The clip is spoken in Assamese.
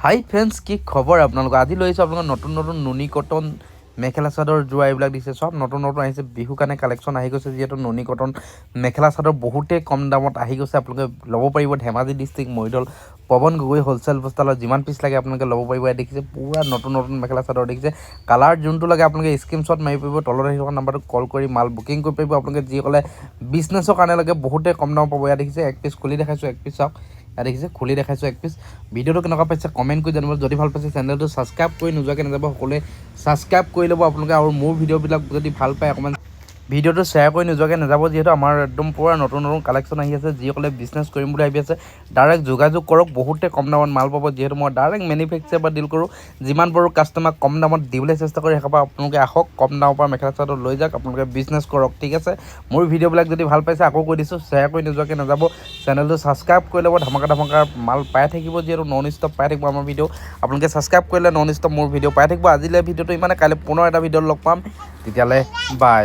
হাই ফ্ৰেণ্ডছ, কি খবৰ আপোনালোকৰ? আজি লৈ আহিছোঁ আপোনালোকৰ নতুন নুনি কটন মেখেলা চাদৰ যোৰা এইবিলাক দিছে। চব নতুন আহিছে, বিহু কাৰণে কালেকশ্যন আহি গৈছে। যিহেতু নুনি কটন মেখেলা চাদৰ বহুতেই কম দামত আহি গৈছে, আপোনালোকে ল'ব পাৰিব। ধেমাজি ডিষ্ট্ৰিক্ট মৰিদল পৱন গগৈ হোলচেল বস্তালত যিমান পিচ লাগে আপোনালোকে ল'ব পাৰিব। ইয়াত দেখিছে পুৰা নতুন মেখেলা চাদৰ দেখিছে। কালাৰ যোনটো লাগে আপোনালোকে স্ক্ৰীনশ্বট মাৰি পাৰিব, তলত আহি থকা নাম্বাৰটোত কল কৰি মাল বুকিং কৰি পাৰিব। আপোনালোকে যিসকলে বিজনেছৰ কাৰণে লাগে বহুতেই কম দাম পাব। ইয়াত দেখিছে এক পিচ খুলি দেখাইছোঁ, এক পিচ চাওক। ইয়াত দেখিছে খুলি দেখাইছোঁ এক পিচ। ভিডিঅ'টো কেনেকুৱা পাইছে কমেণ্ট কৰি জানিব। যদি ভাল পাইছে চেনেলটো ছাবস্ক্ৰাইব কৰি নোযোৱাকৈ নাযাব, সকলোৱে ছাবস্ক্ৰাইব কৰি ল'ব আপোনালোকে। আৰু মোৰ ভিডিঅ'বিলাক যদি ভাল পায় অকণমান ভিডিঅ'টো শ্বেয়াৰ কৰি নোযোৱাকৈ নাযাব। যিহেতু আমাৰ একদম পূৰা নতুন কালেকশ্যন আহি আছে। যিসকলে বিজনেছ কৰিম বুলি ভাবি আছে ডাইৰেক্ট যোগাযোগ কৰক, বহুতে কম দামত মাল পাব। যিহেতু মই ডাইৰেক্ট মেনুফেকচাৰৰ পৰা ডিল কৰোঁ। যিমান পাৰোঁ কাষ্টমাৰক কম দামত দিবলৈ চেষ্টা কৰি সেইকাৰণে আপোনালোকে আহক, কম দামৰ পৰা মেখেলা চাদৰ লৈ যাওক, আপোনালোকে বিজনেছ কৰক। ঠিক আছে, মোৰ ভিডিঅ'বিলাক যদি ভাল পাইছে আকৌ কৈ দিছোঁ, শ্বেয়াৰ কৰি নোযোৱাকৈ নাযাব। চেনেলটো ছাবস্ক্ৰাইব কৰি ল'ব, ধামাকা মাল পাই থাকিব। যিহেতু নন ষ্টপ পাই থাকিব আমাৰ ভিডিঅ', আপোনালোকে ছাবস্ক্ৰাইব কৰিলে নন ষ্টপ মোৰ ভিডিঅ' পাই থাকিব। আজিলৈ ভিডিঅ'টো ইমানে, কাইলৈ পুনৰ এটা ভিডিঅ'ত লগ পাম। তেতিয়ালৈ বাই।